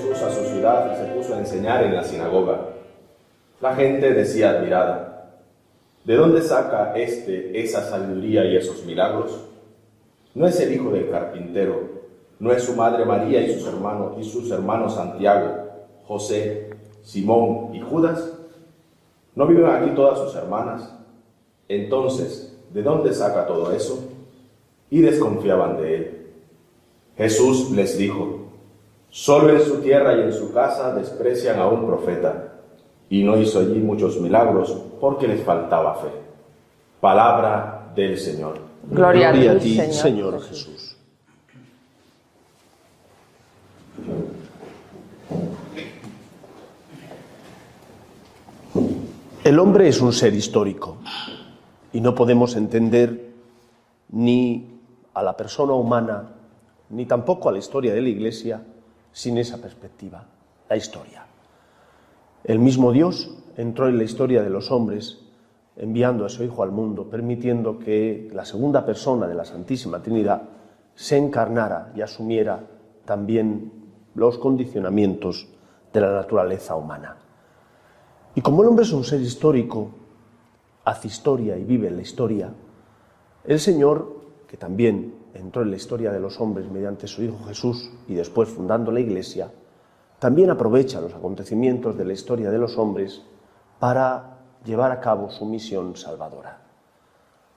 Jesús a su ciudad y se puso a enseñar en la sinagoga. La gente decía admirada: ¿de dónde saca esa sabiduría y esos milagros? ¿No es el hijo del carpintero? ¿No es su madre María y sus hermanos Santiago, José, Simón y Judas? ¿No viven aquí todas sus hermanas? Entonces, ¿de dónde saca todo eso? Y desconfiaban de él. Jesús les dijo: solo en su tierra y en su casa desprecian a un profeta. Y no hizo allí muchos milagros porque les faltaba fe. Palabra del Señor. Gloria a ti, Señor Jesús. El hombre es un ser histórico y no podemos entender ni a la persona humana ni tampoco a la historia de la Iglesia sin esa perspectiva, la historia. El mismo Dios entró en la historia de los hombres enviando a su Hijo al mundo, permitiendo que la segunda persona de la Santísima Trinidad se encarnara y asumiera también los condicionamientos de la naturaleza humana. Y como el hombre es un ser histórico, hace historia y vive en la historia, el Señor, que también entró en la historia de los hombres mediante su Hijo Jesús y después fundando la Iglesia, también aprovecha los acontecimientos de la historia de los hombres para llevar a cabo su misión salvadora.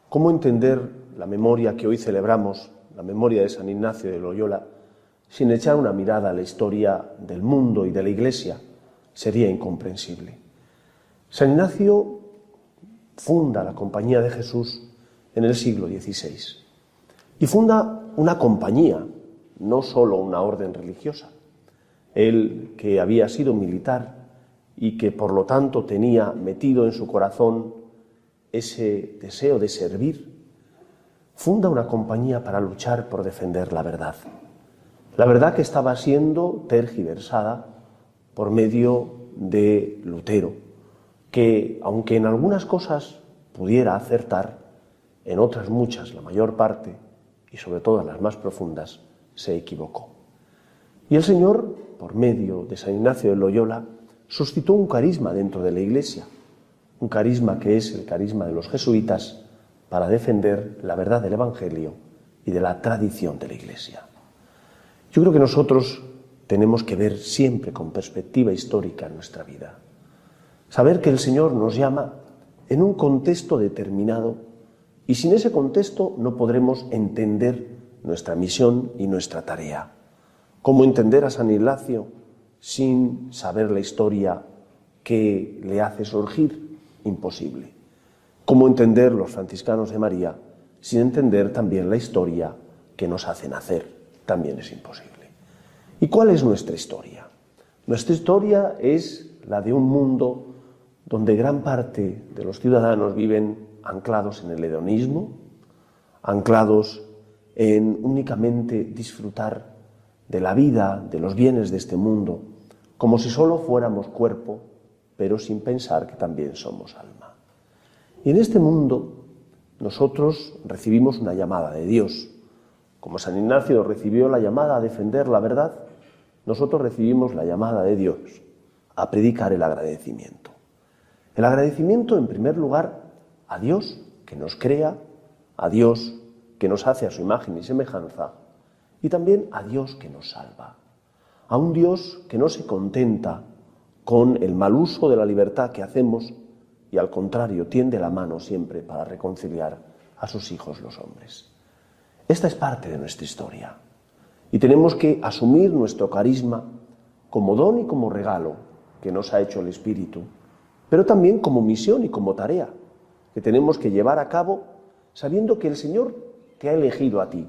¿Cómo entender la memoria que hoy celebramos, la memoria de San Ignacio de Loyola, sin echar una mirada a la historia del mundo y de la Iglesia? Sería incomprensible. San Ignacio funda la Compañía de Jesús en el siglo XVI y funda una compañía, no solo una orden religiosa. Él, que había sido militar y que por lo tanto tenía metido en su corazón ese deseo de servir, funda una compañía para luchar por defender la verdad que estaba siendo tergiversada por medio de Lutero, que aunque en algunas cosas pudiera acertar, en otras muchas, la mayor parte, y sobre todo las más profundas, se equivocó. Y el Señor, por medio de San Ignacio de Loyola, suscitó un carisma dentro de la Iglesia, un carisma que es el carisma de los jesuitas para defender la verdad del Evangelio y de la tradición de la Iglesia. Yo creo que nosotros tenemos que ver siempre con perspectiva histórica nuestra vida. Saber que el Señor nos llama en un contexto determinado y sin ese contexto no podremos entender nuestra misión y nuestra tarea. ¿Cómo entender a San Ignacio sin saber la historia que le hace surgir? Imposible. ¿Cómo entender los franciscanos de María sin entender también la historia que nos hace nacer? También es imposible. ¿Y cuál es nuestra historia? Nuestra historia es la de un mundo donde gran parte de los ciudadanos viven anclados en el hedonismo, anclados en únicamente disfrutar de la vida, de los bienes de este mundo, como si solo fuéramos cuerpo, pero sin pensar que también somos alma. Y en este mundo nosotros recibimos una llamada de Dios. Como San Ignacio recibió la llamada a defender la verdad, nosotros recibimos la llamada de Dios a predicar el agradecimiento. El agradecimiento, en primer lugar, a Dios que nos crea, a Dios que nos hace a su imagen y semejanza, y también a Dios que nos salva. A un Dios que no se contenta con el mal uso de la libertad que hacemos y al contrario tiende la mano siempre para reconciliar a sus hijos los hombres. Esta es parte de nuestra historia y tenemos que asumir nuestro carisma como don y como regalo que nos ha hecho el Espíritu, pero también como misión y como tarea que tenemos que llevar a cabo sabiendo que el Señor te ha elegido a ti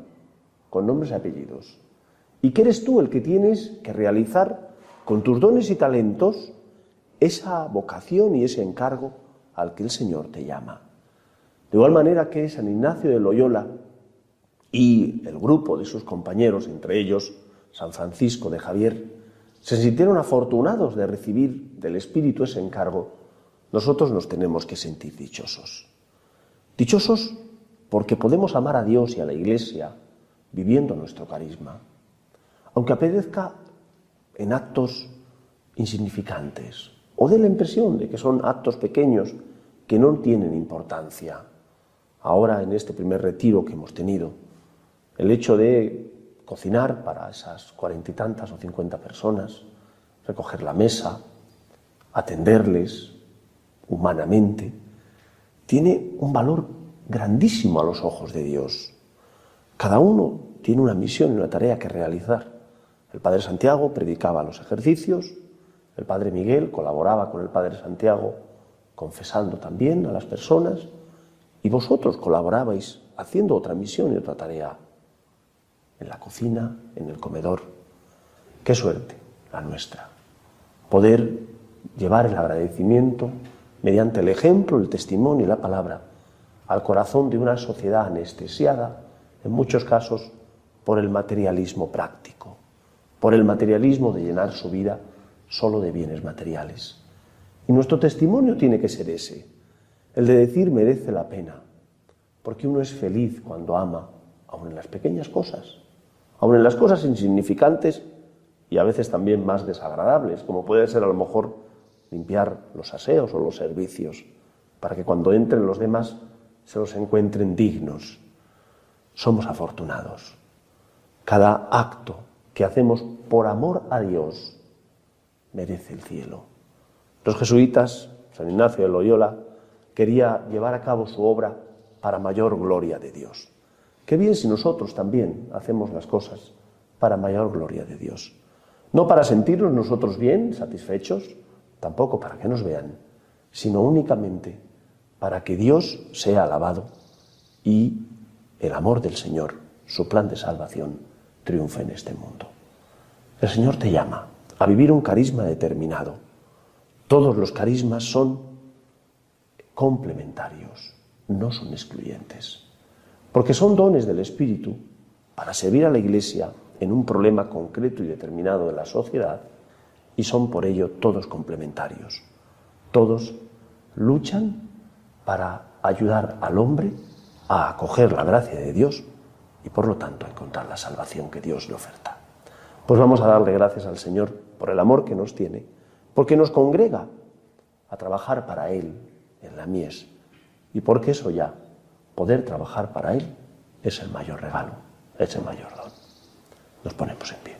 con nombres y apellidos y que eres tú el que tienes que realizar con tus dones y talentos esa vocación y ese encargo al que el Señor te llama. De igual manera que San Ignacio de Loyola y el grupo de sus compañeros, entre ellos San Francisco de Javier, se sintieron afortunados de recibir del Espíritu ese encargo, nosotros nos tenemos que sentir dichosos. Dichosos porque podemos amar a Dios y a la Iglesia viviendo nuestro carisma. Aunque aparezca en actos insignificantes, o dé la impresión de que son actos pequeños que no tienen importancia. Ahora, en este primer retiro que hemos tenido, el hecho de cocinar para esas 40 y tantas o 50 personas, recoger la mesa, atenderles humanamente, tiene un valor grandísimo a los ojos de Dios. Cada uno tiene una misión y una tarea que realizar. El Padre Santiago predicaba los ejercicios, el Padre Miguel colaboraba con el Padre Santiago confesando también a las personas, y vosotros colaborabais haciendo otra misión y otra tarea en la cocina, en el comedor. Qué suerte la nuestra, poder llevar el agradecimiento mediante el ejemplo, el testimonio y la palabra al corazón de una sociedad anestesiada, en muchos casos, por el materialismo práctico, por el materialismo de llenar su vida solo de bienes materiales. Y nuestro testimonio tiene que ser ese, el de decir merece la pena, porque uno es feliz cuando ama, aun en las pequeñas cosas, aun en las cosas insignificantes y a veces también más desagradables, como puede ser a lo mejor limpiar los aseos o los servicios, para que cuando entren los demás se los encuentren dignos. Somos afortunados. Cada acto que hacemos por amor a Dios merece el cielo. Los jesuitas, San Ignacio de Loyola, quería llevar a cabo su obra para mayor gloria de Dios. Qué bien si nosotros también hacemos las cosas para mayor gloria de Dios. No para sentirnos nosotros bien, satisfechos, tampoco para que nos vean, sino únicamente para que Dios sea alabado y el amor del Señor, su plan de salvación, triunfe en este mundo. El Señor te llama a vivir un carisma determinado. Todos los carismas son complementarios, no son excluyentes, porque son dones del Espíritu para servir a la Iglesia en un problema concreto y determinado de la sociedad, y son por ello todos complementarios. Todos luchan para ayudar al hombre a acoger la gracia de Dios y por lo tanto a encontrar la salvación que Dios le oferta. Pues vamos a darle gracias al Señor por el amor que nos tiene, porque nos congrega a trabajar para Él en la mies, y porque eso ya, poder trabajar para Él, es el mayor regalo, es el mayor don. Nos ponemos en pie.